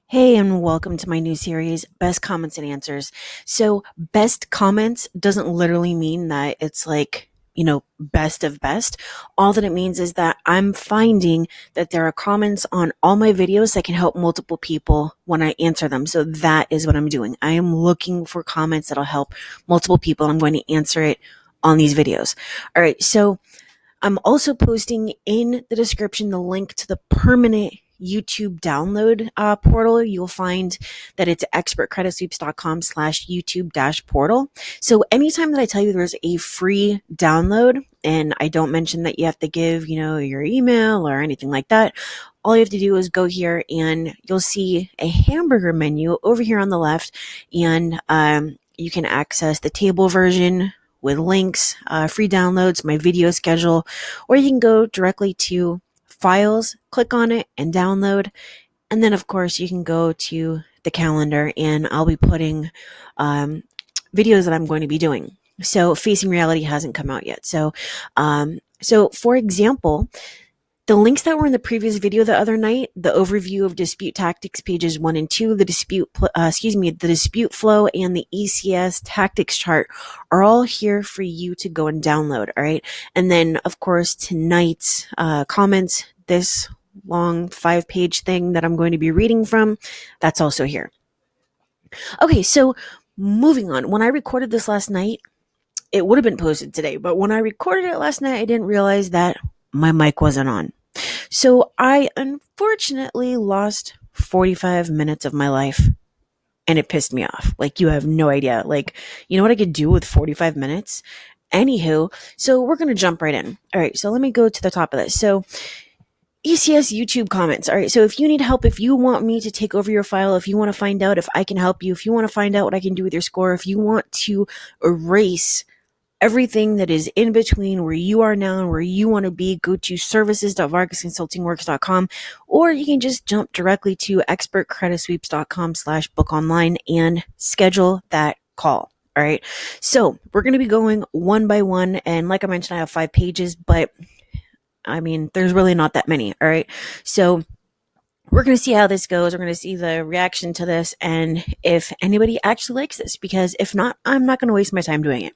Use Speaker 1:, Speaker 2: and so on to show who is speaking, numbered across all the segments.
Speaker 1: Hey, and welcome to my new series, Best Comments and Answers. So, best comments doesn't literally mean that it's like, best of best. All that it means is that I'm finding that there are comments on all my videos that can help multiple people when I answer them. So, that is what I'm doing. I am looking for comments that'll help multiple people, and I'm going to answer it on these videos. All right, so I'm also posting in the description the link to the permanent YouTube download portal. You'll find that it's expertcreditsweeps.com/YouTube dash portal. So anytime that I tell you there's a free download and I don't mention that you have to give, your email or anything like that, all you have to do is go here and you'll see a hamburger menu over here on the left, and you can access the table version with links, free downloads, my video schedule, or you can go directly to files, click on it and download. And then of course you can go to the calendar and I'll be putting videos that I'm going to be doing. So Facing Reality hasn't come out yet. So for example, the links that were in the previous video the other night, the overview of dispute tactics pages 1 and 2, the dispute flow, and the ECS tactics chart are all here for you to go and download. All right. And then of course, tonight's comments, this long 5-page thing that I'm going to be reading from, that's also here. Okay. So moving on, when I recorded this last night, it would have been posted today, but when I recorded it last night, I didn't realize that my mic wasn't on. So I unfortunately lost 45 minutes of my life, and it pissed me off. Like, you have no idea. Like, you know what I could do with 45 minutes? Anywho, so we're going to jump right in. All right, so let me go to the top of this. So ECS YouTube comments. All right, so if you need help, if you want me to take over your file, if you want to find out if I can help you, if you want to find out what I can do with your score, if you want to erase everything that is in between where you are now and where you want to be, go to services.vargasconsultingworks.com, or you can just jump directly to expertcreditsweeps.com/book online and schedule that call. All right. So we're going to be going one by one. And like I mentioned, I have 5 pages, but I mean, there's really not that many. All right. So we're going to see how this goes. We're going to see the reaction to this and if anybody actually likes this, because if not, I'm not going to waste my time doing it.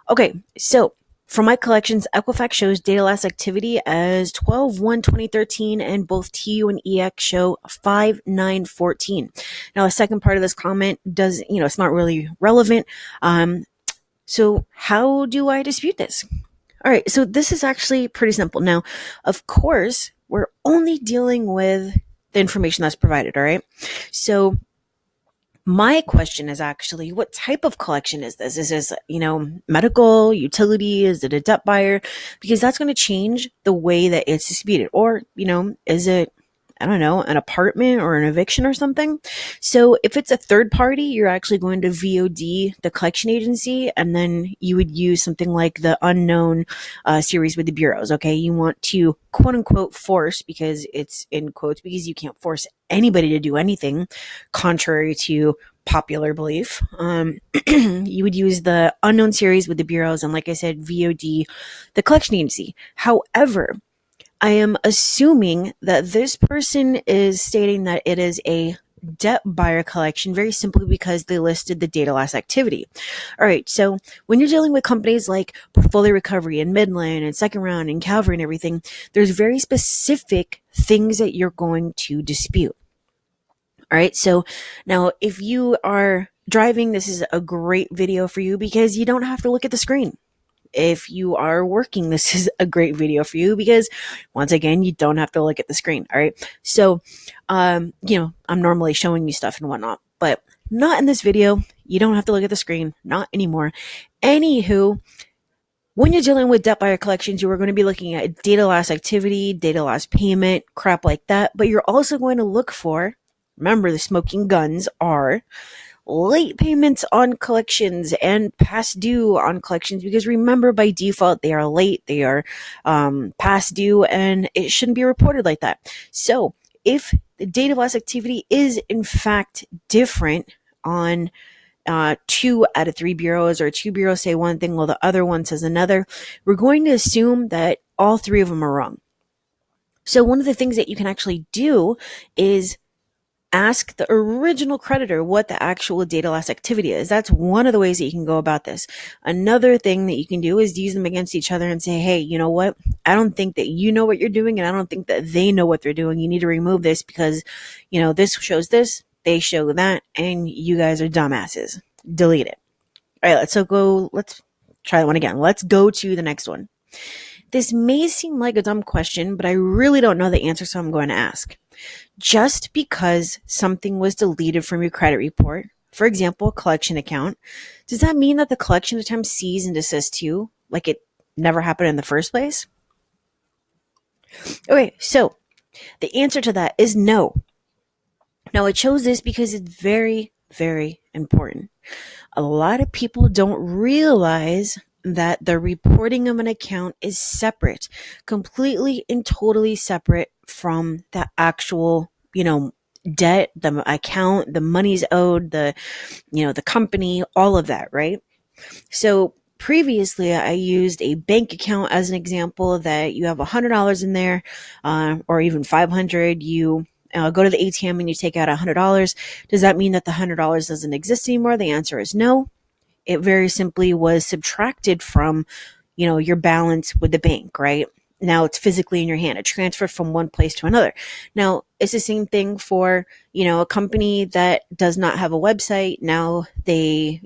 Speaker 1: Okay, so for my collections, Equifax shows data loss activity as 12/1/2013, and both TU and EX show 5/9/14. Now, the second part of this comment does, it's not really relevant. So how do I dispute this? All right, so this is actually pretty simple. Now, of course, we're only dealing with the information that's provided, all right? So my question is actually, what type of collection is this? Is this, medical, utility? Is it a debt buyer? Because that's going to change the way that it's disputed. Or, is it, I don't know, an apartment or an eviction or something? So if it's a third party, you're actually going to VOD the collection agency, and then you would use something like the unknown series with the bureaus. Okay. You want to quote unquote force, because it's in quotes, because you can't force anybody to do anything contrary to popular belief. You would use the unknown series with the bureaus, and like I said, VOD the collection agency. However, I am assuming that this person is stating that it is a debt buyer collection very simply because they listed the data loss activity. All right, so when you're dealing with companies like Portfolio Recovery and Midland and Second Round and Calvary and everything, there's very specific things that you're going to dispute. All right, so now if you are driving, this is a great video for you because you don't have to look at the screen. If you are working, this is a great video for you because once again, you don't have to look at the screen. All right. So, I'm normally showing you stuff and whatnot, but not in this video. You don't have to look at the screen, not anymore. Anywho, when you're dealing with debt buyer collections, you are going to be looking at data loss activity, data loss payment, crap like that. But you're also going to look for, remember, the smoking guns are late payments on collections and past due on collections, because remember, by default, they are late, they are past due, and it shouldn't be reported like that. So if the data loss activity is in fact different on 2 out of 3 bureaus, or 2 bureaus say one thing while the other one says another, we're going to assume that all 3 of them are wrong. So one of the things that you can actually do is Ask the original creditor what the actual data loss activity is. That's one of the ways that you can go about this. Another thing that you can do is use them against each other and say, hey, you know what? I don't think that you know what you're doing, and I don't think that they know what they're doing. You need to remove this because, this shows this, they show that, and you guys are dumbasses. Delete it. All right, let's try that one again. Let's go to the next one. This may seem like a dumb question, but I really don't know the answer, so I'm going to ask. Just because something was deleted from your credit report, for example, a collection account, does that mean that the collection attempt cease and desist you, like it never happened in the first place? Okay, so the answer to that is no. Now, I chose this because it's very, very important. A lot of people don't realize that the reporting of an account is separate, completely and totally separate from the actual, debt, the account, the money's owed, the company, all of that, right? So previously I used a bank account as an example that you have $100 in there, or even 500. You go to the ATM and you take out $100. Does that mean that the $100 doesn't exist anymore? The answer is no. It very simply was subtracted from, your balance with the bank, right? Now it's physically in your hand. It transferred from one place to another. Now it's the same thing for, a company that does not have a website. Now they,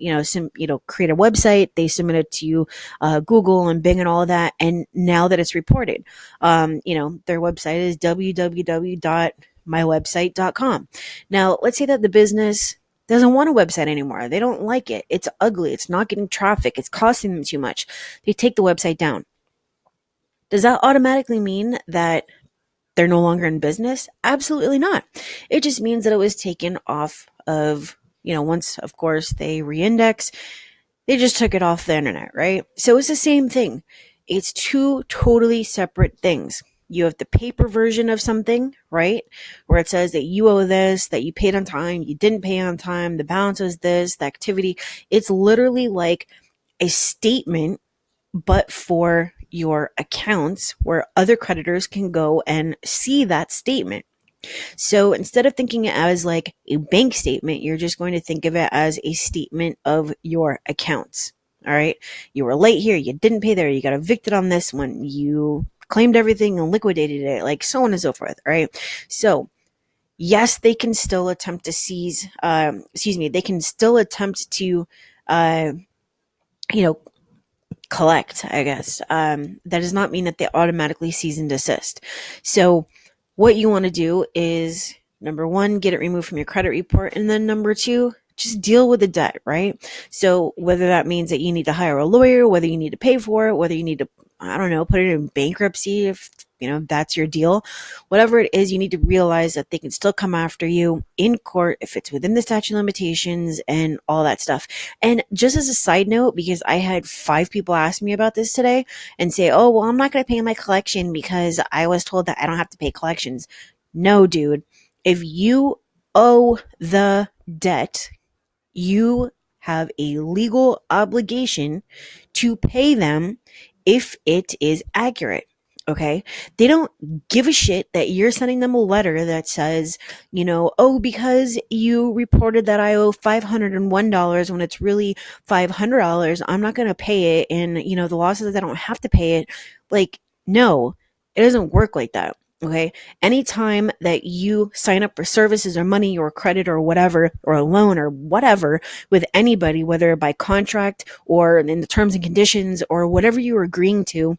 Speaker 1: create a website. They submit it to Google and Bing and all of that. And now that it's reported, their website is www.mywebsite.com. Now let's say that the business doesn't want a website anymore. They don't like it. It's ugly. It's not getting traffic. It's costing them too much. They take the website down. Does that automatically mean that they're no longer in business? Absolutely not. It just means that it was taken off of, once, of course, they reindex, they just took it off the internet, right? So it's the same thing. It's two totally separate things. You have the paper version of something, right? Where it says that you owe this, that you paid on time, you didn't pay on time, the balance is this, the activity. It's literally like a statement, but for your accounts where other creditors can go and see that statement. So instead of thinking it as like a bank statement, you're just going to think of it as a statement of your accounts. All right. You were late here. You didn't pay there. You got evicted on this one. You claimed everything and liquidated it, like so on and so forth. All right. So yes, they can still attempt to seize, they can still attempt to, you know, collect, I guess. That does not mean that they automatically cease and desist. So what you want to do is, number one, get it removed from your credit report. And then number two, just deal with the debt, right? So whether that means that you need to hire a lawyer, whether you need to pay for it, whether you need to, I don't know, put it in bankruptcy, if that's your deal, whatever it is, you need to realize that they can still come after you in court if it's within the statute of limitations and all that stuff. And just as a side note, because I had 5 people ask me about this today and say, oh, well, I'm not going to pay my collection because I was told that I don't have to pay collections. No, dude. If you owe the debt, you have a legal obligation to pay them if it is accurate. Okay. They don't give a shit that you're sending them a letter that says, oh, because you reported that I owe $501 when it's really $500, I'm not going to pay it. And, the law says I don't have to pay it. Like, no, it doesn't work like that. Okay. Anytime that you sign up for services or money or credit or whatever, or a loan or whatever with anybody, whether by contract or in the terms and conditions or whatever you're agreeing to,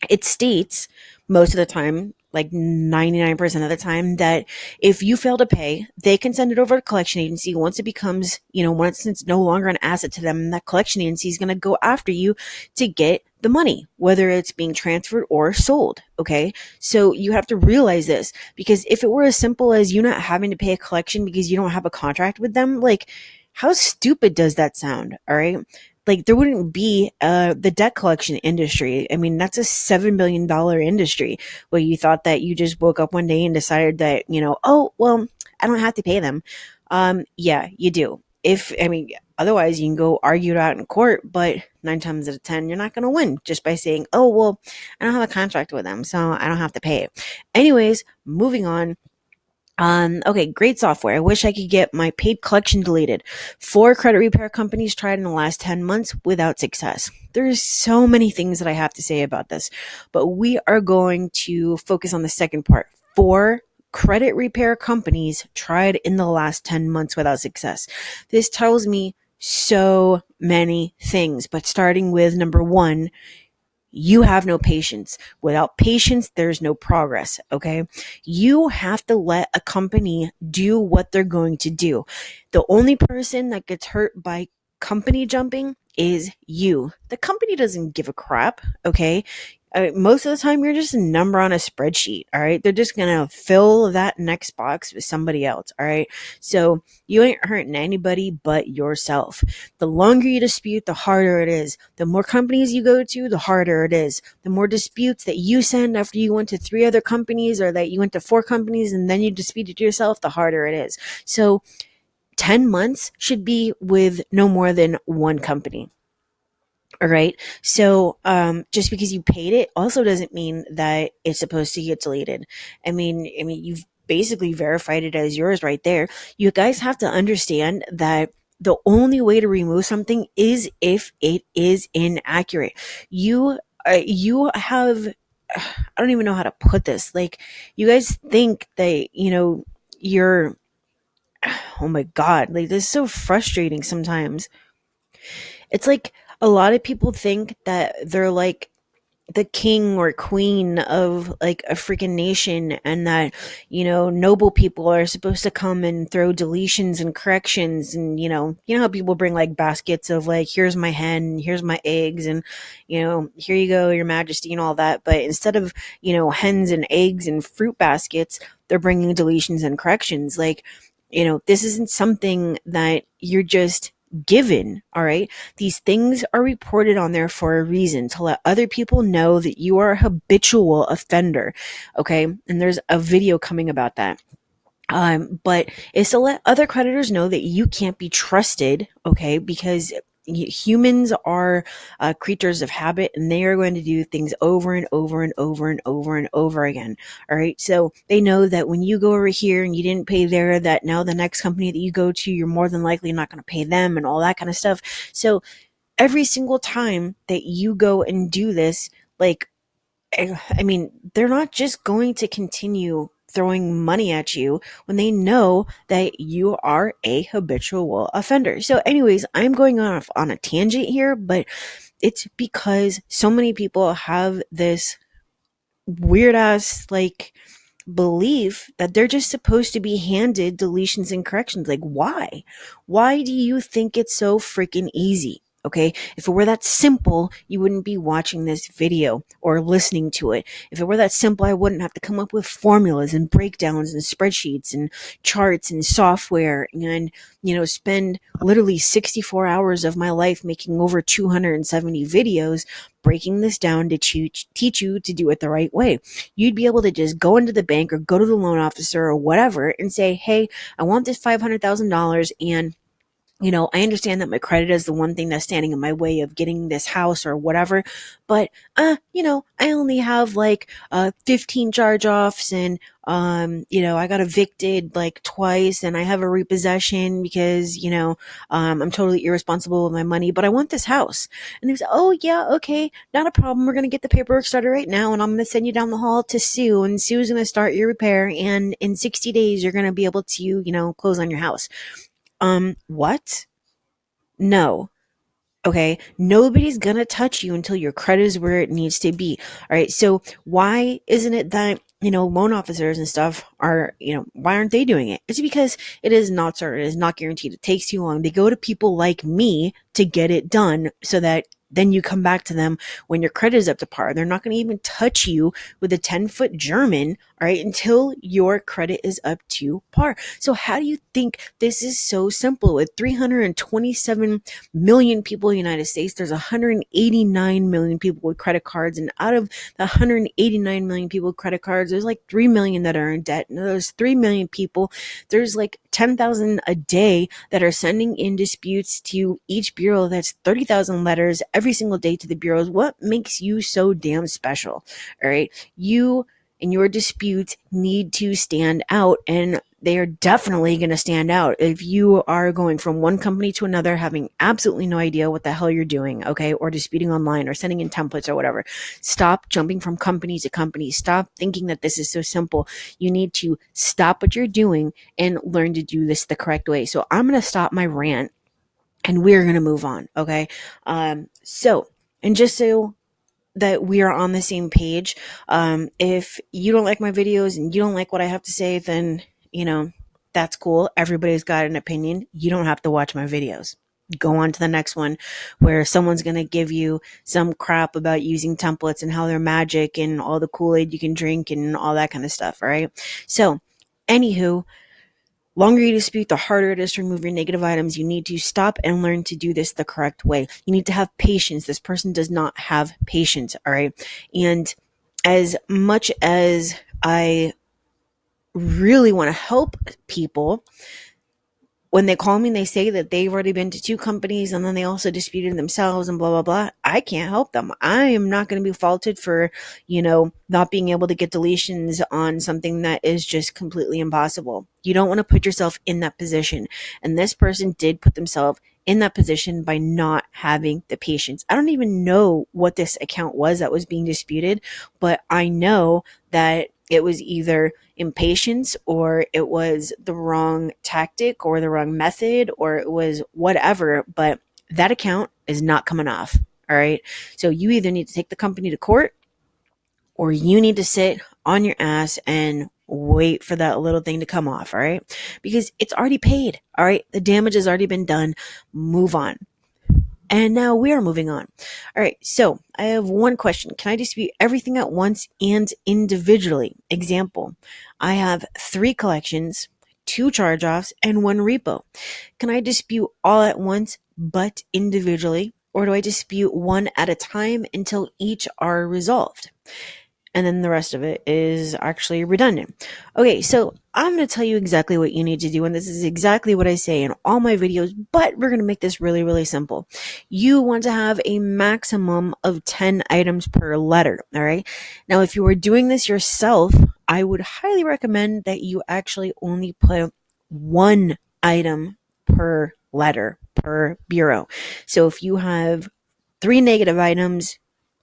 Speaker 1: it states most of the time, like 99% of the time, that if you fail to pay, they can send it over to a collection agency. Once it becomes, once it's no longer an asset to them, that collection agency is going to go after you to get the money, whether it's being transferred or sold. Okay. So you have to realize this, because if it were as simple as you not having to pay a collection because you don't have a contract with them, like, how stupid does that sound? All right. Like, there wouldn't be the debt collection industry. I mean, that's a $7 billion industry where you thought that you just woke up one day and decided that, oh, well, I don't have to pay them. Yeah, you do. Otherwise you can go argue it out in court, but 9 times out of 10, you're not going to win just by saying, oh, well, I don't have a contract with them, so I don't have to pay it. Anyways, moving on. Okay, great software. I wish I could get my paid collection deleted. 4 credit repair companies tried in the last 10 months without success. There's so many things that I have to say about this, but we are going to focus on the second part. 4 credit repair companies tried in the last 10 months without success. This tells me so many things, but starting with number 1, you have no patience. Without patience, there's no progress. Okay. You have to let a company do what they're going to do. The only person that gets hurt by company jumping is you. The company doesn't give a crap. Okay. Most of the time, you're just a number on a spreadsheet. All right. They're just going to fill that next box with somebody else. All right. So you ain't hurting anybody but yourself. The longer you dispute, the harder it is. The more companies you go to, the harder it is. The more disputes that you send after you went to 3 other companies, or that you went to 4 companies and then you disputed yourself, the harder it is. So 10 months should be with no more than 1 company. All right. So, just because you paid it also doesn't mean that it's supposed to get deleted. I mean, you've basically verified it as yours right there. You guys have to understand that the only way to remove something is if it is inaccurate. You have, I don't even know how to put this. Like, you guys think that, you're, oh my God, like, this is so frustrating sometimes. It's like a lot of people think that they're like the king or queen of like a freaking nation, and that noble people are supposed to come and throw deletions and corrections, and how people bring like baskets of like, here's my hen, here's my eggs, and here you go, your majesty, and all that. But instead of hens and eggs and fruit baskets, they're bringing deletions and corrections. Like, this isn't something that you're just given. All right, these things are reported on there for a reason, to let other people know that you are a habitual offender. Okay. And there's a video coming about that. But it's to let other creditors know that you can't be trusted. Okay. Because humans are creatures of habit, and they are going to do things over and over and over and over and over again. All right. So they know that when you go over here and you didn't pay there, that now the next company that you go to, you're more than likely not going to pay them, and all that kind of stuff. So every single time that you go and do this, like, I mean, they're not just going to continue throwing money at you when they know that you are a habitual offender. So anyways, I'm going off on a tangent here, but it's because so many people have this weird ass like belief that they're just supposed to be handed deletions and corrections. Like, why? Why do you think it's so freaking easy? Okay. If it were that simple, you wouldn't be watching this video or listening to it. If it were that simple, I wouldn't have to come up with formulas and breakdowns and spreadsheets and charts and software and, spend literally 64 hours of my life making over 270 videos breaking this down to teach you to do it the right way. You'd be able to just go into the bank or go to the loan officer or whatever and say, hey, I want this $500,000, and I understand that my credit is the one thing that's standing in my way of getting this house or whatever, but, I only have like, 15 charge offs, and, I got evicted like twice, and I have a repossession because, I'm totally irresponsible with my money, but I want this house. And they say, oh yeah, okay, not a problem. We're going to get the paperwork started right now, and I'm going to send you down the hall to Sue, and Sue's going to start your repair. And in 60 days, you're going to be able to, close on your house. What? No. Okay. Nobody's gonna touch you until your credit is where it needs to be. All right. So why isn't it that, loan officers and stuff are, why aren't they doing it? It's because it is not certain. It is not guaranteed. It takes too long. They go to people like me to get it done, so that then you come back to them when your credit is up to par. They're not going to even touch you with a 10-foot German, all right, until your credit is up to par. So how do you think this is so simple? With 327 million people in the United States, there's 189 million people with credit cards. And out of the 189 million people with credit cards, there's like 3 million that are in debt. And those 3 million people, there's like 10,000 a day that are sending in disputes to each bureau. That's 30,000 letters every single day to the bureaus. What makes you so damn special? All right. You and your disputes need to stand out. And they are definitely going to stand out. If you are going from one company to another, having absolutely no idea what the hell you're doing, okay, or disputing online or sending in templates or whatever, stop jumping from company to company. Stop thinking that this is so simple. You need to stop what you're doing and learn to do this the correct way. So I'm going to stop my rant and we're going to move on, okay? And just so that we are on the same page. If you don't like my videos and you don't like what I have to say, then, that's cool. Everybody's got an opinion. You don't have to watch my videos. Go on to the next one where someone's going to give you some crap about using templates and how they're magic and all the Kool-Aid you can drink and all that kind of stuff, all right? So, anywho, longer you dispute, the harder it is to remove your negative items. You need to stop and learn to do this the correct way. You need to have patience. This person does not have patience, all right? And as much as I really want to help people, when they call me and they say that they've already been to two companies and then they also disputed themselves and blah, blah, blah, I can't help them. I am not going to be faulted for, not being able to get deletions on something that is just completely impossible. You don't want to put yourself in that position. And this person did put themselves in that position by not having the patience. I don't even know what this account was that was being disputed, but I know that it was either impatience or it was the wrong tactic or the wrong method or it was whatever, but that account is not coming off. All right. So you either need to take the company to court or you need to sit on your ass and wait for that little thing to come off. All right. Because it's already paid. All right. The damage has already been done. Move on. And now we are moving on. All right, so I have one question. Can I dispute everything at once and individually? Example, I have 3 collections, 2 charge-offs, and 1 repo. Can I dispute all at once but individually? Or do I dispute one at a time until each are resolved? And then the rest of it is actually redundant. Okay, so I'm going to tell you exactly what you need to do, and this is exactly what I say in all my videos, but we're going to make this really, really simple. You want to have a maximum of 10 items per letter, all right? Now, if you were doing this yourself, I would highly recommend that you actually only put 1 item per letter, per bureau. So if you have 3 negative items,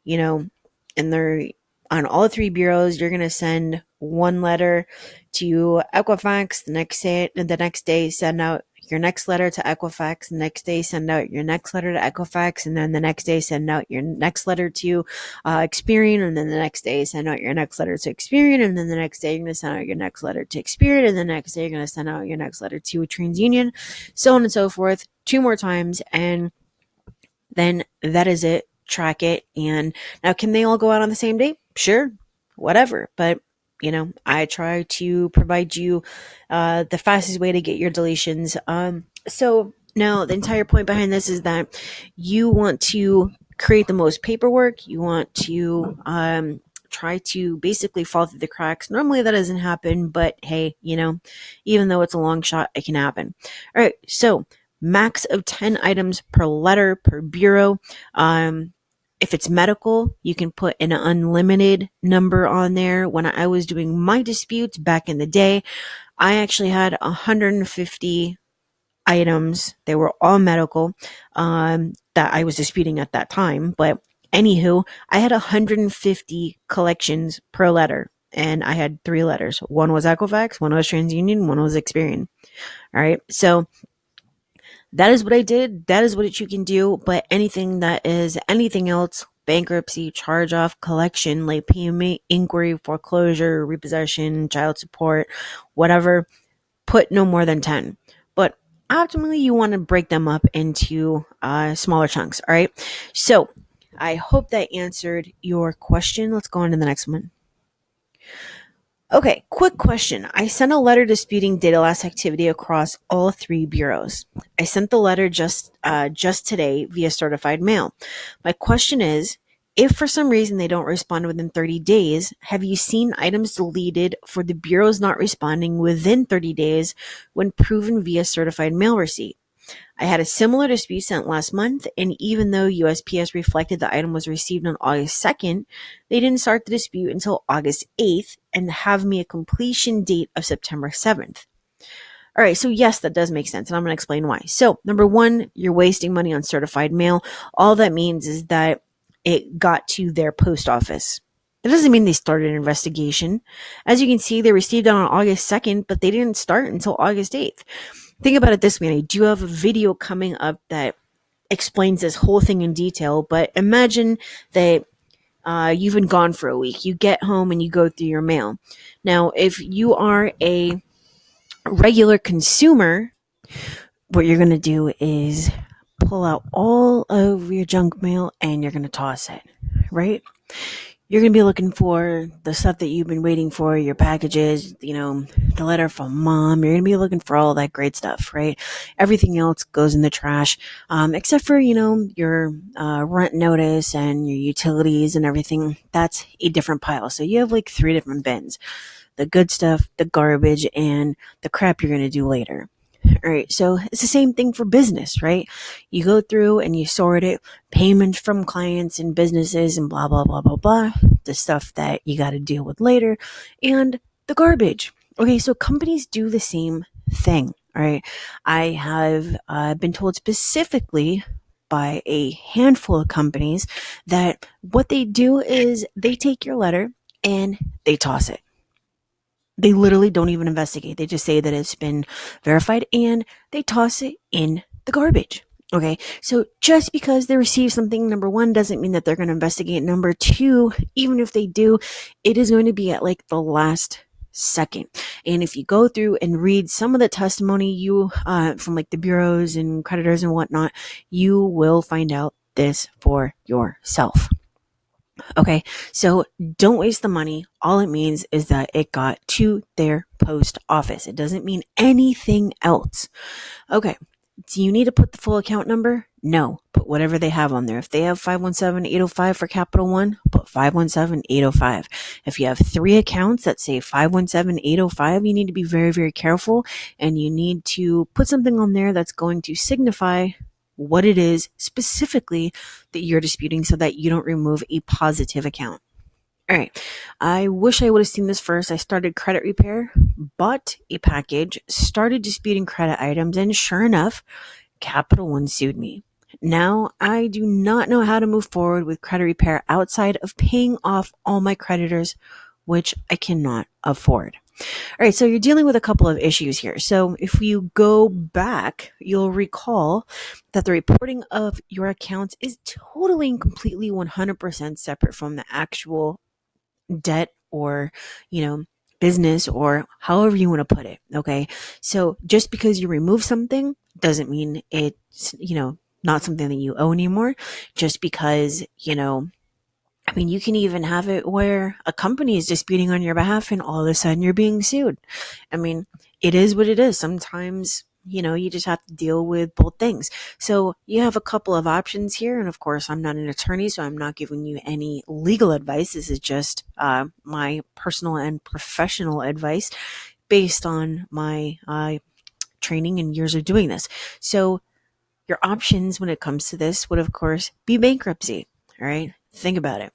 Speaker 1: and they're on all 3 bureaus, you're going to send 1 letter to Equifax. The next day, send out your next letter to Equifax. The next day, send out your next letter to Equifax. And then the next day, send out your next letter to Experian. And then the next day, send out your next letter to Experian. And then the next day, you're going to send out your next letter to Experian. And the next day, you're going to send out your next letter to TransUnion, so on and so forth, 2 more times. And then that is it. Track it. And now, can they all go out on the same day? Sure, whatever. But, I try to provide you the fastest way to get your deletions. So now the entire point behind this is that you want to create the most paperwork. You want to try to basically fall through the cracks. Normally that doesn't happen, but hey, even though it's a long shot, it can happen. All right, so max of 10 items per letter per bureau. If it's medical, you can put an unlimited number on there. When I was doing my disputes back in the day, I actually had 150 items. They were all medical that I was disputing at that time. But anywho, I had 150 collections per letter. And I had 3 letters. One was Equifax, one was TransUnion, one was Experian. All right. So that is what I did. That is what you can do. But anything that is anything else, bankruptcy, charge off, collection, late payment, inquiry, foreclosure, repossession, child support, whatever, put no more than 10. But optimally, you want to break them up into smaller chunks. All right. So I hope that answered your question. Let's go on to the next one. Okay, quick question. I sent a letter disputing data loss activity across all 3 bureaus. I sent the letter just today via certified mail. My question is, if for some reason they don't respond within 30 days, have you seen items deleted for the bureaus not responding within 30 days when proven via certified mail receipt? I had a similar dispute sent last month, and even though USPS reflected the item was received on August 2nd, they didn't start the dispute until August 8th and have me a completion date of September 7th. All right, so yes, that does make sense, and I'm going to explain why. So, number one, you're wasting money on certified mail. All that means is that it got to their post office. That doesn't mean they started an investigation. As you can see, they received it on August 2nd, but they didn't start until August 8th. Think about it this way. I do have a video coming up that explains this whole thing in detail, but imagine that you've been gone for a week. You get home and you go through your mail. Now, if you are a regular consumer, what you're going to do is pull out all of your junk mail and you're going to toss it, right? You're going to be looking for the stuff that you've been waiting for, your packages, the letter from mom. You're going to be looking for all that great stuff, right? Everything else goes in the trash, except for, your rent notice and your utilities and everything. That's a different pile. So you have like 3 different bins: the good stuff, the garbage, and the crap you're going to do later. All right, so it's the same thing for business, right? You go through and you sort it: payments from clients and businesses and blah, blah, blah, blah, blah, the stuff that you got to deal with later, and the garbage. Okay, so companies do the same thing, all right? I have been told specifically by a handful of companies that what they do is they take your letter and they toss it. They literally don't even investigate. They just say that it's been verified and they toss it in the garbage. Okay. So just because they receive something, number one, doesn't mean that they're going to investigate. Number two, even if they do, it is going to be at like the last second. And if you go through and read some of the testimony from like the bureaus and creditors and whatnot, you will find out this for yourself. Okay, so don't waste the money. All it means is that it got to their post office. It doesn't mean anything else. Okay, do you need to put the full account number? No, put whatever they have on there. If they have 517-805 for Capital One, put 517-805. If you have 3 accounts that say 517-805, you need to be very, very careful, and you need to put something on there that's going to signify what it is specifically that you're disputing so that you don't remove a positive account. All right. I wish I would have seen this first. I started credit repair, bought a package, started disputing credit items, and sure enough, Capital One sued me. Now I do not know how to move forward with credit repair outside of paying off all my creditors, which I cannot afford. All right, so you're dealing with a couple of issues here. So if you go back, you'll recall that the reporting of your accounts is totally and completely 100% separate from the actual debt or, business, or however you want to put it. Okay. So just because you remove something doesn't mean it's, not something that you owe anymore. Just because, you can even have it where a company is disputing on your behalf and all of a sudden you're being sued. It is what it is. Sometimes, you just have to deal with both things. So you have a couple of options here. And of course, I'm not an attorney, so I'm not giving you any legal advice. This is just my personal and professional advice based on my training and years of doing this. So your options when it comes to this would, of course, be bankruptcy. All right. Think about it.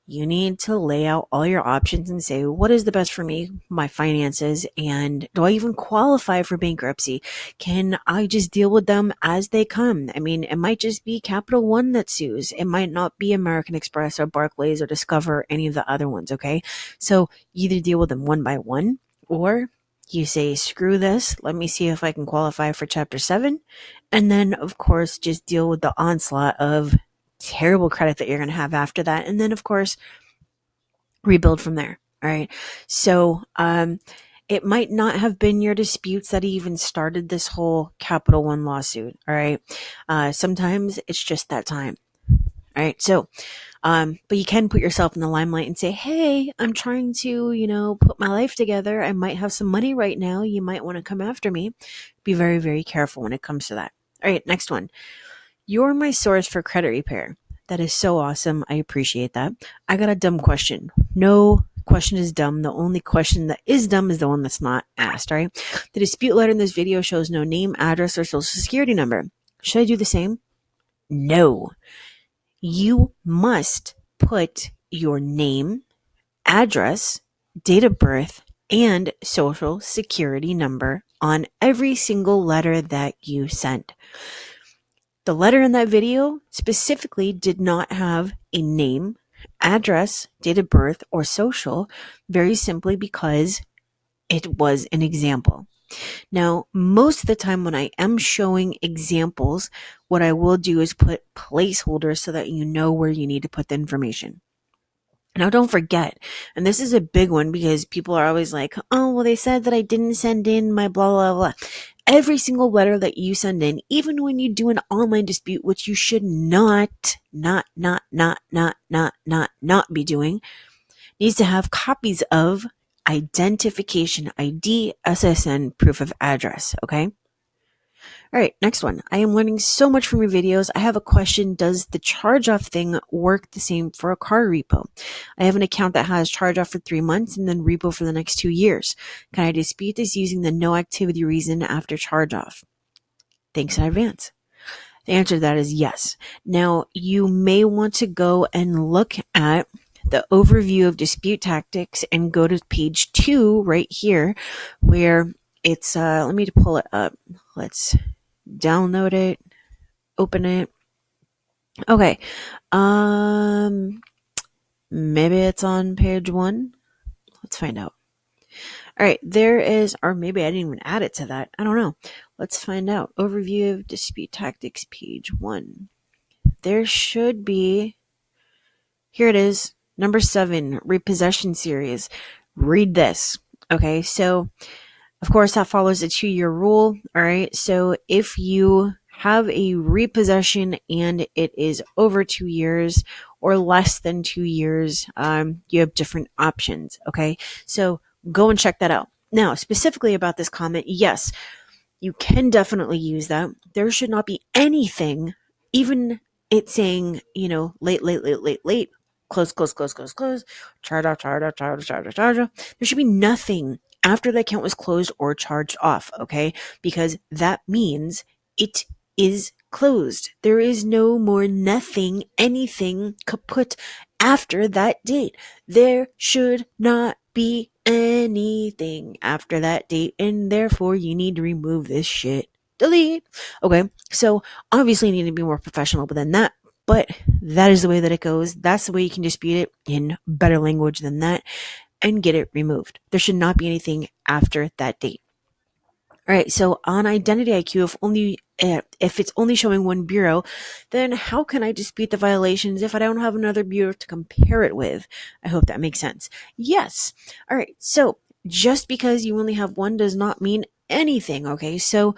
Speaker 1: You need to lay out all your options and say, what is the best for me, my finances, and do I even qualify for bankruptcy? Can I just deal with them as they come? It might just be Capital One that sues. It might not be American Express or Barclays or Discover or any of the other ones, okay? So either deal with them one by one, or you say, screw this, let me see if I can qualify for Chapter 7. And then, of course, just deal with the onslaught of terrible credit that you're going to have after that. And then, of course, rebuild from there. All right. So, it might not have been your disputes that even started this whole Capital One lawsuit. All right. Sometimes it's just that time. All right. So, but you can put yourself in the limelight and say, hey, I'm trying to, put my life together. I might have some money right now. You might want to come after me. Be very, very careful when it comes to that. All right. Next one. You're my source for credit repair. That is so awesome. I appreciate that. I got a dumb question. No question is dumb. The only question that is dumb is the one that's not asked, all right? The dispute letter in this video shows no name, address, or social security number. Should I do the same? No. You must put your name, address, date of birth, and social security number on every single letter that you sent. The letter in that video specifically did not have a name, address, date of birth, or social, very simply because it was an example. Now, most of the time when I am showing examples, what I will do is put placeholders so that you know where you need to put the information. Now, don't forget, and this is a big one because people are always like, oh, well, they said that I didn't send in my blah, blah, blah. Every single letter that you send in, even when you do an online dispute, which you should not be doing, needs to have copies of identification, ID, SSN, proof of address, okay? All right, next one. I am learning so much from your videos. I have a question. Does the charge-off thing work the same for a car repo? I have an account that has charge-off for 3 months and then repo for the next 2 years. Can I dispute this using the no activity reason after charge-off? Thanks in advance. The answer to that is yes. Now, you may want to go and look at the overview of dispute tactics and go to page 2 right here where it's, let me pull it up. Let's download it, open it. Okay. Maybe it's on page 1. Let's find out. All right, there is, or maybe I didn't even add it to that. I don't know. Let's find out. Overview of dispute tactics, page 1. There should be, here it is, number 7, repossession series. Read this. Okay, so of course that follows the 2-year rule. All right, so if you have a repossession and it is over 2 years or less than 2 years, you have different options. Okay, so go and check that out. Now, specifically about this comment, yes, you can definitely use that. There should not be anything, even it saying, late, close, charge off. There should be nothing after the account was closed or charged off, okay? Because that means it is closed. There is no more nothing, anything kaput after that date. There should not be anything after that date, and therefore you need to remove this shit. Delete. Okay, so obviously you need to be more professional than that, but that is the way that it goes. That's the way you can dispute it in better language than that and get it removed. There should not be anything after that date. All right, so on Identity IQ, if it's only showing one bureau, then how can I dispute the violations if I don't have another bureau to compare it with? I hope that makes sense. Yes. All right, so just because you only have one does not mean anything, okay? So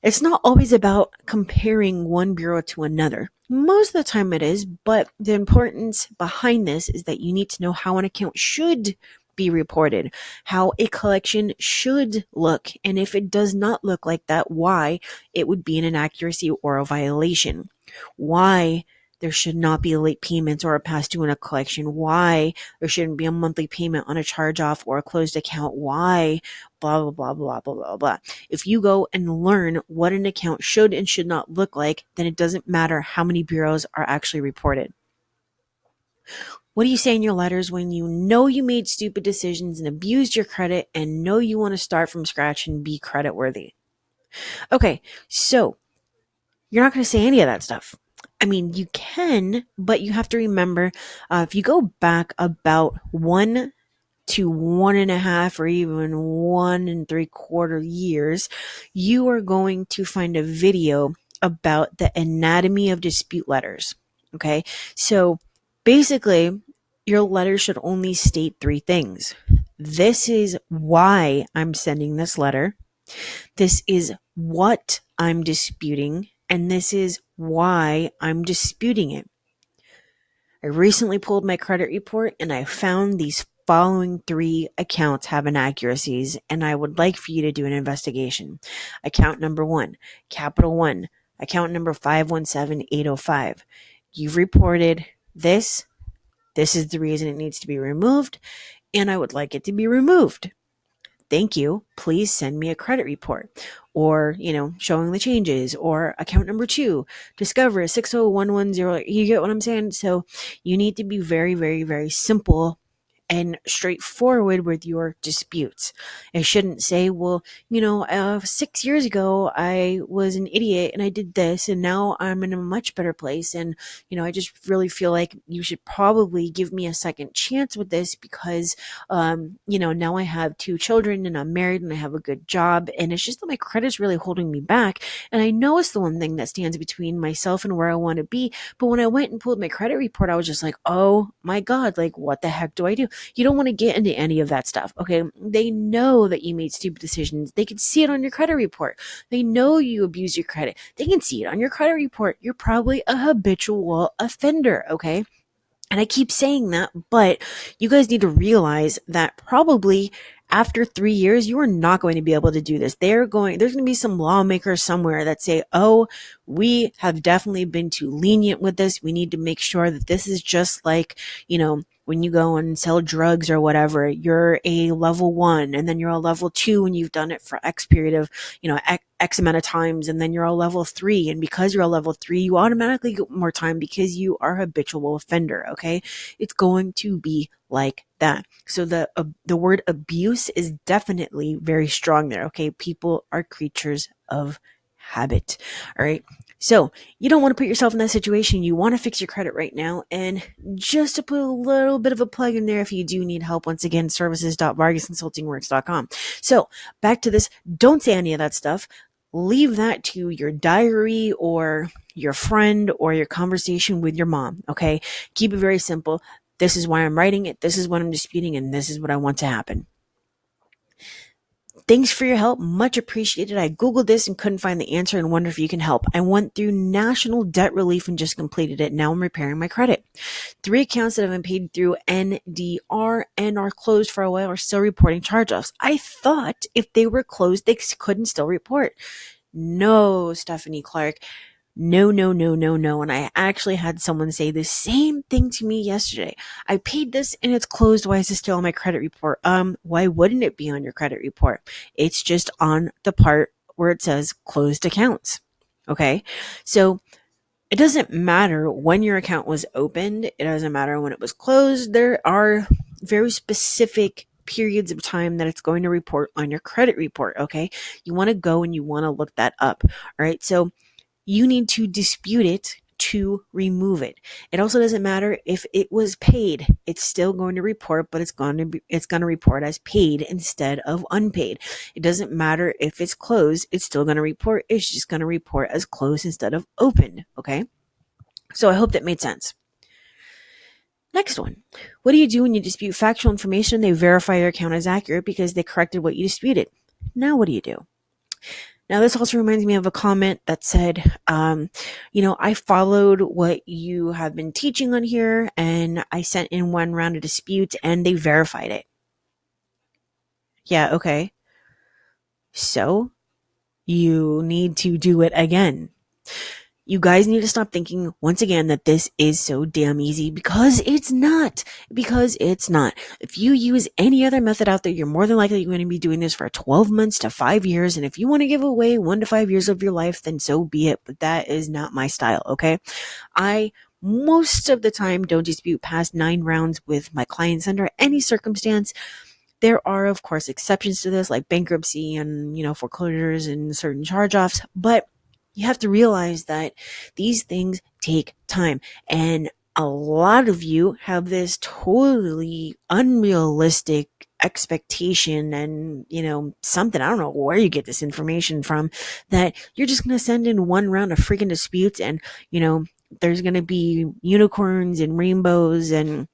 Speaker 1: it's not always about comparing one bureau to another. Most of the time it is, but the importance behind this is that you need to know how an account should be reported, how a collection should look, and if it does not look like that, why it would be an inaccuracy or a violation, why there should not be late payments or a past due in a collection, why there shouldn't be a monthly payment on a charge off or a closed account, why blah, blah, blah, blah, blah, blah, blah. If you go and learn what an account should and should not look like, then it doesn't matter how many bureaus are actually reported. What do you say in your letters when you know you made stupid decisions and abused your credit and know you want to start from scratch and be credit worthy? Okay, so you're not going to say any of that stuff. I mean, you can, but you have to remember, if you go back about 1 to 1.5 or even 1 3/4 years, you are going to find a video about the anatomy of dispute letters. Okay, so basically, your letter should only state 3 things. This is why I'm sending this letter. This is what I'm disputing, and this is why I'm disputing it. I recently pulled my credit report and I found these following 3 accounts have inaccuracies, and I would like for you to do an investigation. Account number 1, Capital One, account number 517805. You've reported this. This is the reason it needs to be removed, and I would like it to be removed. Thank you. Please send me a credit report or, showing the changes, or account number 2, Discover 60110. You get what I'm saying? So you need to be very, very, very simple and straightforward with your disputes. It shouldn't say, well, 6 years ago, I was an idiot and I did this, and now I'm in a much better place. And, I just really feel like you should probably give me a second chance with this because, now I have two children and I'm married and I have a good job. And it's just that my credit's really holding me back. And I know it's the one thing that stands between myself and where I want to be. But when I went and pulled my credit report, I was just like, oh my God, like, what the heck do I do? You don't want to get into any of that stuff. Okay. They know that you made stupid decisions. They can see it on your credit report. They know you abuse your credit. They can see it on your credit report. You're probably a habitual offender. Okay. And I keep saying that, but you guys need to realize that probably after 3 years, you are not going to be able to do this. There's going to be some lawmakers somewhere that say, oh, we have definitely been too lenient with this. We need to make sure that this is just like, when you go and sell drugs or whatever, you're a level 1 and then you're a level 2 when you've done it for X period of, X amount of times, and then you're a level 3. And because you're a level 3, you automatically get more time because you are a habitual offender. Okay. It's going to be like that. So the word abuse is definitely very strong there. Okay. People are creatures of habit. All right. So you don't want to put yourself in that situation. You want to fix your credit right now. And just to put a little bit of a plug in there, if you do need help, once again, services.vargasconsultingworks.com. So back to this. Don't say any of that stuff. Leave that to your diary or your friend or your conversation with your mom. Okay. Keep it very simple. This is why I'm writing it. This is what I'm disputing. And this is what I want to happen. Thanks for your help. Much appreciated. I Googled this and couldn't find the answer and wonder if you can help. I went through national debt relief and just completed it. Now I'm repairing my credit. 3 accounts that have been paid through NDR and are closed for a while are still reporting charge-offs. I thought if they were closed, they couldn't still report. No, Stephanie Clark. No, no, no, no, no. And I actually had someone say the same thing to me yesterday. I paid this and it's closed. Why is it still on my credit report? Why wouldn't it be on your credit report? It's just on the part where it says closed accounts. Okay. So it doesn't matter when your account was opened. It doesn't matter when it was closed. There are very specific periods of time that it's going to report on your credit report. Okay. You want to go and you want to look that up. All right. So you need to dispute it to remove it. It also doesn't matter if it was paid. It's still going to report, but it's going to report as paid instead of unpaid. It doesn't matter if it's closed. It's still going to report. It's just going to report as closed instead of open. Okay. So I hope that made sense. Next one. What do you do when you dispute factual information? They verify your account as accurate because they corrected what you disputed. Now what do you do? Now, this also reminds me of a comment that said, I followed what you have been teaching on here and I sent in one round of disputes and they verified it. Yeah, okay. So you need to do it again. You guys need to stop thinking once again that this is so damn easy because it's not. If you use any other method out there, you're more than likely going to be doing this for 12 months to 5 years. And if you want to give away 1 to 5 years of your life, then so be it. But that is not my style. Okay. I most of the time don't dispute past 9 rounds with my clients under any circumstance. There are, of course, exceptions to this, like bankruptcy and, foreclosures and certain charge-offs, but you have to realize that these things take time. And a lot of you have this totally unrealistic expectation and, something, I don't know where you get this information from, that you're just going to send in 1 round of freaking disputes and, there's going to be unicorns and rainbows and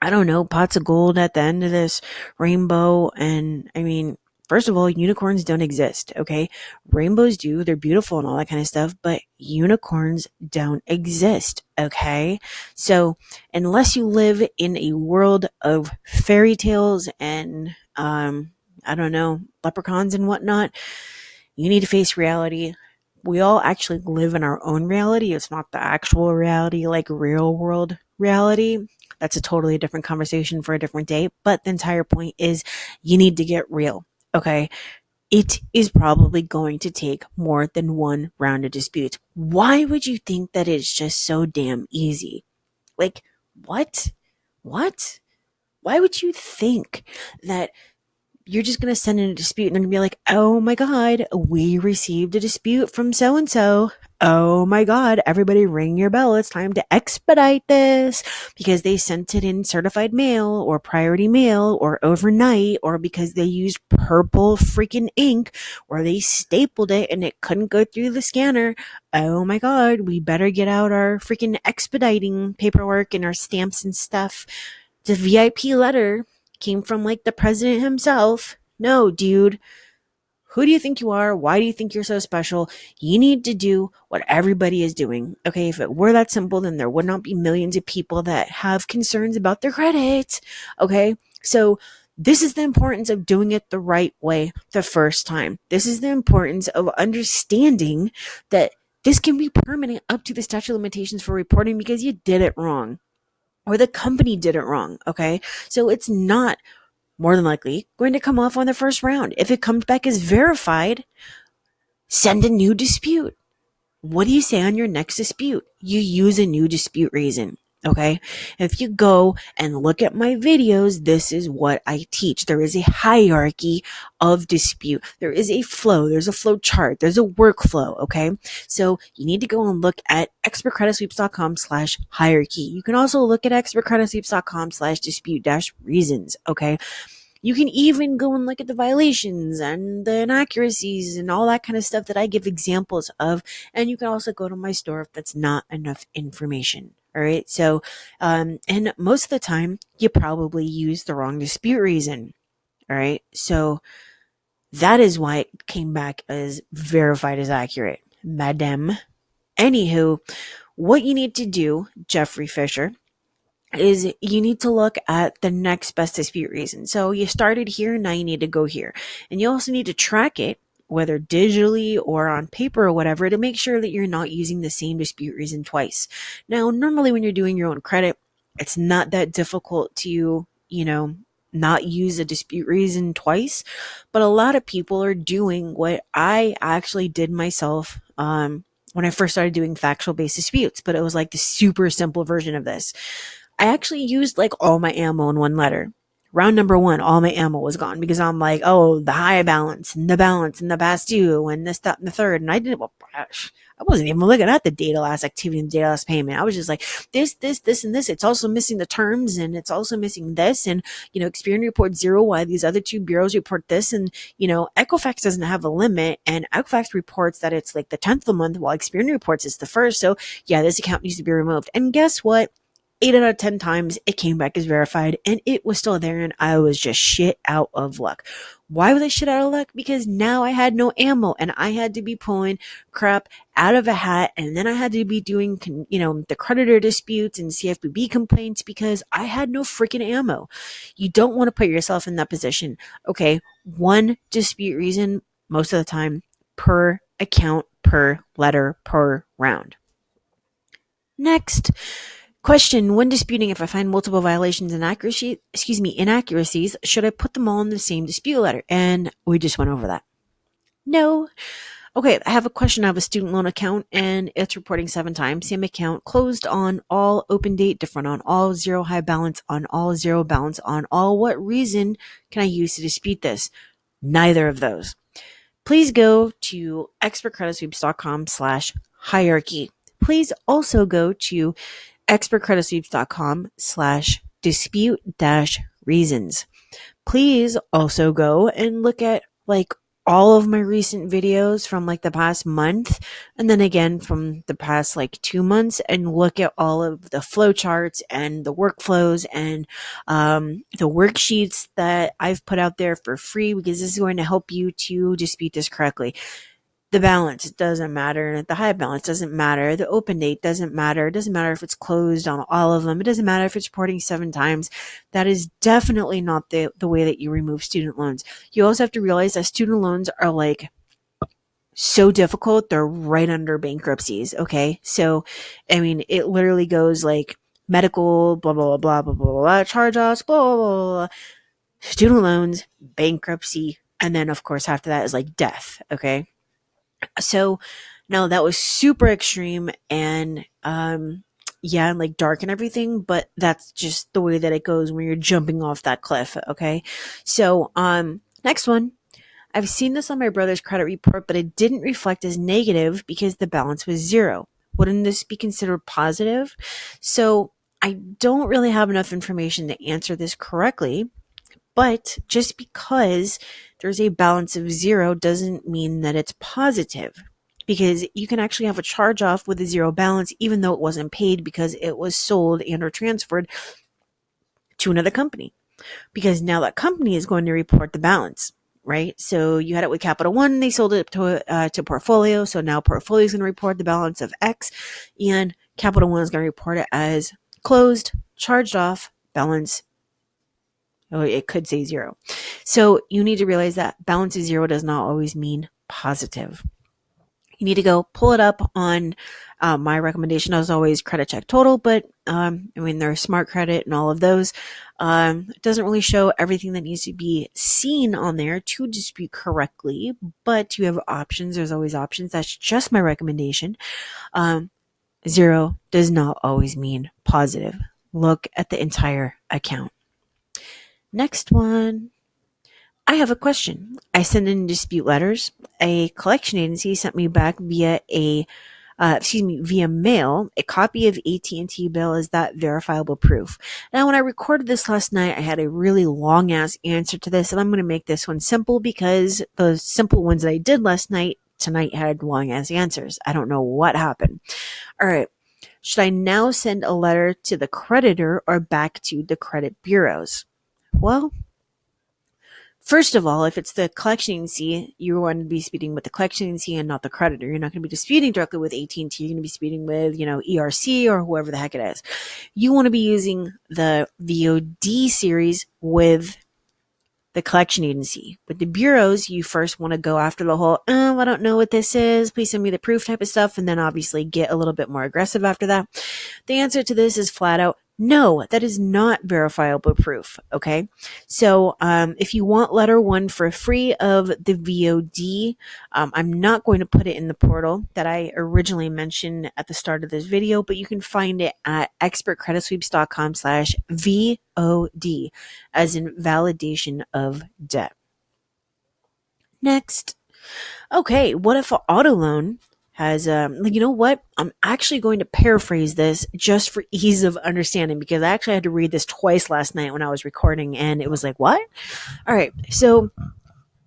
Speaker 1: I don't know, pots of gold at the end of this rainbow. And I mean, first of all, unicorns don't exist, okay? Rainbows do, they're beautiful and all that kind of stuff, but unicorns don't exist, okay? So unless you live in a world of fairy tales and, I don't know, leprechauns and whatnot, you need to face reality. We all actually live in our own reality. It's not the actual reality, like real world reality. That's a totally different conversation for a different day. But the entire point is you need to get real. Okay. It is probably going to take more than 1 round of disputes. Why would you think that it's just so damn easy? Like, what? Why would you think that you're just going to send in a dispute and they're going to be like, oh my God, we received a dispute from so and so. Oh my God, everybody ring your bell. It's time to expedite this because they sent it in certified mail or priority mail or overnight or because they used purple freaking ink or they stapled it and it couldn't go through the scanner. Oh my God, we better get out our freaking expediting paperwork and our stamps and stuff. The VIP letter came from like the president himself. No, dude. Who do you think you are? Why do you think you're so special? You need to do what everybody is doing. Okay, if it were that simple, then there would not be millions of people that have concerns about their credit. Okay, so this is the importance of doing it the right way the first time. This is the importance of understanding that this can be permanent up to the statute of limitations for reporting because you did it wrong or the company did it wrong. Okay. So it's not more than likely going to come off on the first round. If it comes back as verified, send a new dispute. What do you say on your next dispute? You use a new dispute reason. Okay. If you go and look at my videos, this is what I teach. There is a hierarchy of dispute. There is a flow. There's a flow chart. There's a workflow. Okay. So you need to go and look at expertcreditsweeps.com/hierarchy. You can also look at expertcreditsweeps.com/dispute-reasons. Okay. You can even go and look at the violations and the inaccuracies and all that kind of stuff that I give examples of. And you can also go to my store if that's not enough information. All right. So, and most of the time, you probably use the wrong dispute reason. All right. So that is why it came back as verified as accurate. Madam. Anywho, what you need to do, Jeffrey Fisher, is you need to look at the next best dispute reason. So you started here, now you need to go here. And you also need to track it, whether digitally or on paper or whatever, to make sure that you're not using the same dispute reason twice. Now, normally when you're doing your own credit, it's not that difficult to, not use a dispute reason twice. But a lot of people are doing what I actually did myself, when I first started doing factual based disputes, but it was like the super simple version of this. I actually used like all my ammo in one letter. Round number one, all my ammo was gone because I'm like, oh, the high balance and the past due and this, that, and the third. And I didn't, I wasn't even looking at the data last activity and data last payment. I was just like, this, and this. It's also missing the terms and it's also missing this. And, Experian report 0, why these other two bureaus report this. And, Equifax doesn't have a limit. And Equifax reports that it's like the 10th of the month while Experian reports it's the first. So yeah, this account needs to be removed. And guess what? 8 out of 10 times it came back as verified and it was still there and I was just shit out of luck. Why was I shit out of luck? Because now I had no ammo and I had to be pulling crap out of a hat and then I had to be doing, the creditor disputes and CFPB complaints because I had no freaking ammo. You don't want to put yourself in that position. Okay, one dispute reason most of the time per account, per letter, per round. Next. Question: when disputing, if I find multiple violations and inaccuracies, should I put them all in the same dispute letter? And we just went over that. No. Okay, I have a question. I have a student loan account and it's reporting 7 times. Same account, closed on all, open date different on all, 0 high balance on all, 0 balance on all. What reason can I use to dispute this? Neither of those. Please go to expertcreditsweeps.com/hierarchy. Please also go to expertcreditsweeps.com/dispute-reasons. Please also go and look at like all of my recent videos from like the past month and then again from the past like 2 months and look at all of the flowcharts and the workflows and the worksheets that I've put out there for free because this is going to help you to dispute this correctly. The balance doesn't matter. The high balance doesn't matter. The open date doesn't matter. It doesn't matter if it's closed on all of them. It doesn't matter if it's reporting 7 times. That is definitely not the way that you remove student loans. You also have to realize that student loans are like so difficult. They're right under bankruptcies. Okay. So, I mean, it literally goes like medical, blah, blah, blah, blah, blah, blah, charge-offs, blah, blah, blah, blah, student loans, bankruptcy. And then of course after that is like death. Okay. So now that was super extreme and yeah, and like dark and everything, but that's just the way that it goes when you're jumping off that cliff. Okay. So, next one. I've seen this on my brother's credit report, but it didn't reflect as negative because the balance was zero. Wouldn't this be considered positive? So I don't really have enough information to answer this correctly, but just because there's a balance of zero doesn't mean that it's positive. Because you can actually have a charge off with a zero balance, even though it wasn't paid because it was sold and or transferred to another company, because now that company is going to report the balance, right? So you had it with Capital One, they sold it to Portfolio, so now Portfolio is going to report the balance of X, and Capital One is going to report it as closed, charged off, balance. Oh, it could say zero. So you need to realize that balance of zero does not always mean positive. You need to go pull it up on my recommendation is always credit check total, but there's smart credit and all of those. It doesn't really show everything that needs to be seen on there to dispute correctly, but you have options. There's always options. That's just my recommendation. Zero does not always mean positive. Look at the entire account. Next one. I have a question. I sent in dispute letters. A collection agency sent me back via mail, a copy of AT&T bill. Is that verifiable proof? Now, when I recorded this last night, I had a really long ass answer to this, and I'm going to make this one simple because the simple ones that I did last night, tonight had long ass answers. I don't know what happened. All right. Should I now send a letter to the creditor or back to the credit bureaus? Well, first of all, if it's the collection agency, you want to be speaking with the collection agency and not the creditor. You're not going to be disputing directly with AT&T. You're going to be speaking with, ERC or whoever the heck it is. You want to be using the VOD series with the collection agency. With the bureaus, you first want to go after the whole, I don't know what this is, please send me the proof type of stuff, and then obviously get a little bit more aggressive after that. The answer to this is flat out, no, that is not verifiable proof. Okay. So, if you want letter one for free of the VOD, I'm not going to put it in the portal that I originally mentioned at the start of this video, but you can find it at expertcreditsweeps.com/VOD, as in validation of debt. Next. Okay. What if an auto loan has, you know what? I'm actually going to paraphrase this just for ease of understanding, because I actually had to read this twice last night when I was recording, and it was like, what? All right. So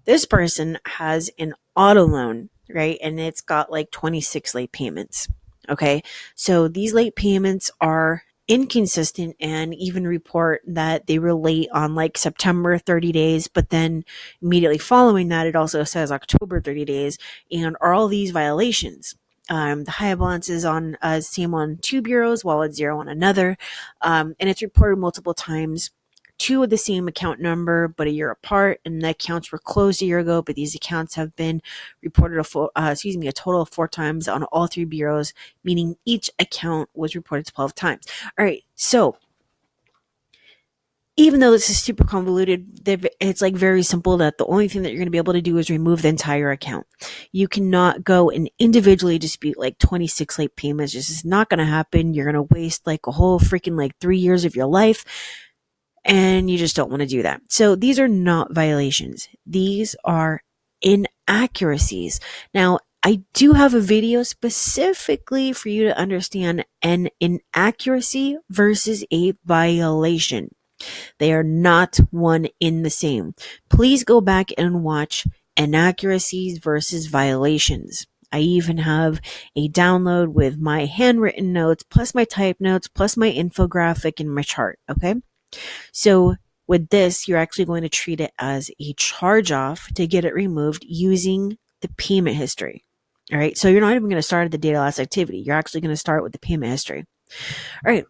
Speaker 1: this person has an auto loan, right? And it's got like 26 late payments. Okay. So these late payments are inconsistent and even report that they were late on like September 30 days, but then immediately following that, it also says October 30 days. And are all these violations? The high balance is on same on two bureaus while it's zero on another. And it's reported multiple times. Two of the same account number, but a year apart, and the accounts were closed a year ago, but these accounts have been reported a total of 4 times on all three bureaus, meaning each account was reported 12 times. All right. So even though this is super convoluted, it's like very simple that the only thing that you're going to be able to do is remove the entire account. You cannot go and individually dispute like 26 late payments. This is not going to happen. You're going to waste like a whole freaking like 3 years of your life. And you just don't want to do that. So these are not violations. These are inaccuracies. Now, I do have a video specifically for you to understand an inaccuracy versus a violation. They are not one in the same. Please go back and watch inaccuracies versus violations. I even have a download with my handwritten notes, plus my type notes, plus my infographic and my chart. Okay. So with this, you're actually going to treat it as a charge off to get it removed using the payment history. All right. So you're not even going to start at the data loss activity. You're actually going to start with the payment history. All right.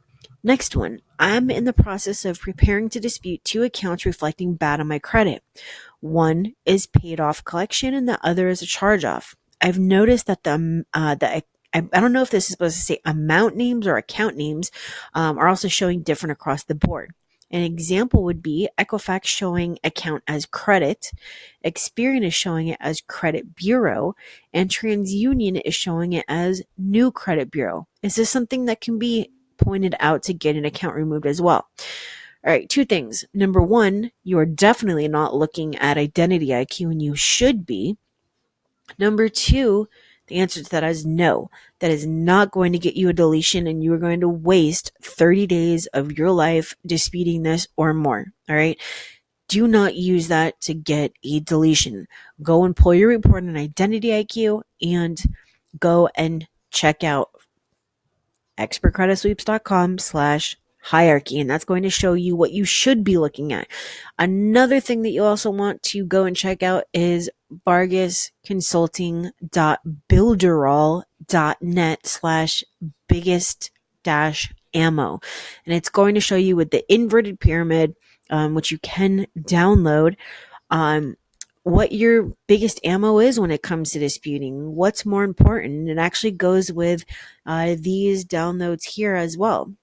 Speaker 1: Next one. I'm in the process of preparing to dispute two accounts reflecting bad on my credit. One is paid off collection and the other is a charge off. I've noticed that I don't know if this is supposed to say amount names or account names are also showing different across the board. An example would be Equifax showing account as credit, Experian is showing it as credit bureau, and TransUnion is showing it as new credit bureau. Is this something that can be pointed out to get an account removed as well. All right, two things. Number one, you are definitely not looking at identity IQ, and you should be. Number two, the answer to that is no. That is not going to get you a deletion, and you are going to waste 30 days of your life disputing this or more. All right. Do not use that to get a deletion. Go and pull your report on identity IQ and go and check out expertcreditsweeps.com/hierarchy, and that's going to show you what you should be looking at. Another thing that you also want to go and check out is vargasconsulting.builderall.net/biggest ammo, and it's going to show you with the inverted pyramid, which you can download, um, what your biggest ammo is when it comes to disputing, what's more important. It actually goes with these downloads here as well.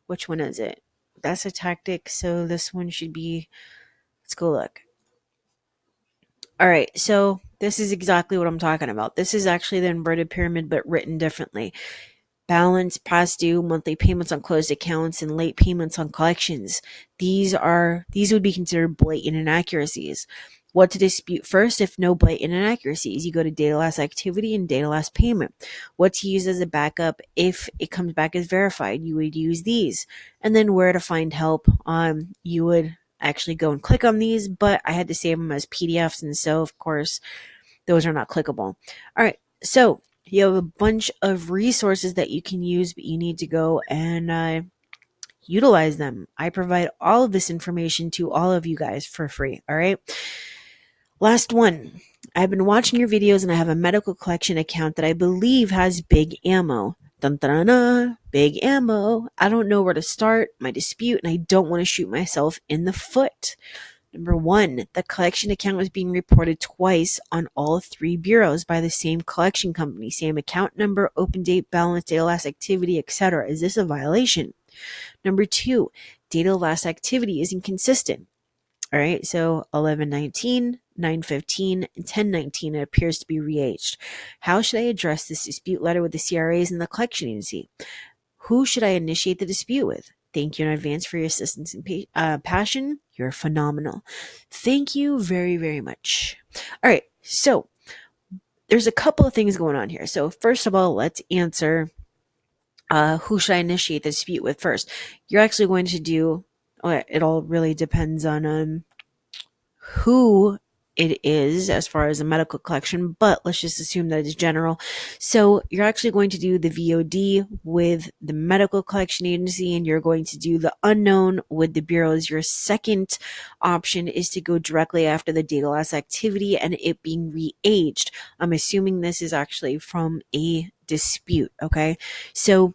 Speaker 1: Which one is it? That's a tactic. So this one should be, let's go look. All right. So this is exactly what I'm talking about. This is actually the inverted pyramid, but written differently. Balance, past due, monthly payments on closed accounts, and late payments on collections. These would be considered blatant inaccuracies. What to dispute first if no blatant inaccuracies? You go to data loss activity and data loss payment. What to use as a backup if it comes back as verified? You would use these. And then where to find help? You would actually go and click on these, but I had to save them as PDFs, and so of course those are not clickable. All right, so you have a bunch of resources that you can use, but you need to go and utilize them. I provide all of this information to all of you guys for free. All right. Last one. I've been watching your videos and I have a medical collection account that I believe has big ammo. Dun, dun, dun, dun, big ammo. I don't know where to start my dispute and I don't want to shoot myself in the foot. Number one, the collection account was being reported twice on all three bureaus by the same collection company, same account number, open date, balance, data last activity, etc. Is this a violation? Number two, data last activity is inconsistent. All right, so 11/19, 9/15, and 10/19, it appears to be re-aged. How should I address this dispute letter with the CRAs and the collection agency? Who should I initiate the dispute with? Thank you in advance for your assistance and passion. You're phenomenal. Thank you very, very much. All right, so there's a couple of things going on here. So first of all, let's answer who should I initiate the dispute with first. You're actually going to do, it all really depends on who it is as far as a medical collection, but let's just assume that it's general. So you're actually going to do the VOD with the medical collection agency, and you're going to do the unknown with the bureaus. Your second option is to go directly after the data loss activity and it being re-aged. I'm assuming this is actually from a dispute. Okay. So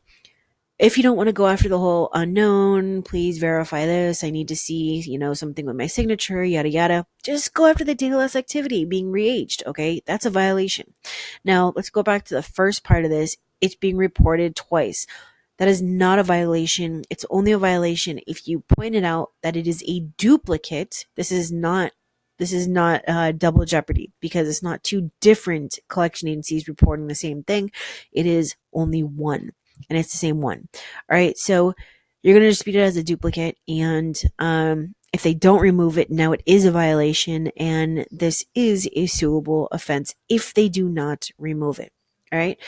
Speaker 1: if you don't want to go after the whole unknown, please verify this, I need to see, something with my signature, yada, yada. Just go after the data loss activity being re-aged, okay? That's a violation. Now, let's go back to the first part of this. It's being reported twice. That is not a violation. It's only a violation if you pointed out that it is a duplicate. This is not double jeopardy because it's not two different collection agencies reporting the same thing. It is only one. And it's the same one. All right. So you're going to dispute it as a duplicate. And if they don't remove it, now it is a violation. And this is a suable offense if they do not remove it. All right.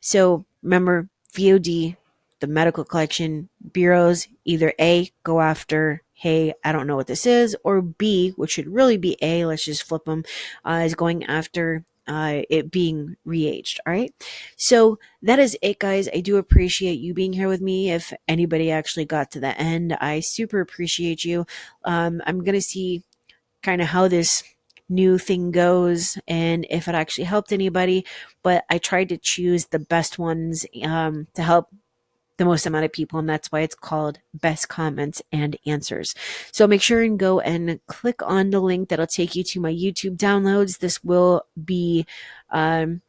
Speaker 1: So remember, VOD, the medical collection bureaus, either A, go after, hey, I don't know what this is, or B, which should really be A, let's just flip them, is going after it being re-aged. All right. So that is it, guys. I do appreciate you being here with me. If anybody actually got to the end, I super appreciate you. I'm going to see kind of how this new thing goes and if it actually helped anybody, but I tried to choose the best ones to help the most amount of people, and that's why it's called Best Comments and Answers. So make sure and go and click on the link that'll take you to my YouTube downloads. This will be a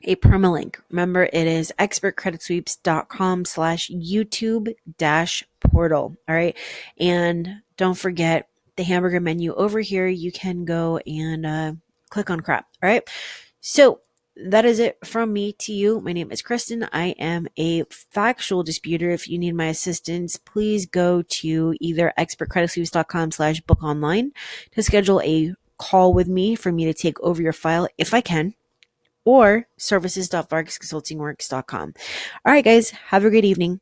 Speaker 1: permalink. Remember, it is expertcreditsweeps.com/YouTube-portal. All right. And don't forget the hamburger menu over here. You can go and click on crap. All right. So that is it from me to you. My name is Kristen. I am a factual disputer. If you need my assistance, please go to either expertcreditsluis.com/book online to schedule a call with me for me to take over your file if I can, or services.vargasconsultingworks.com. All right, guys, have a great evening.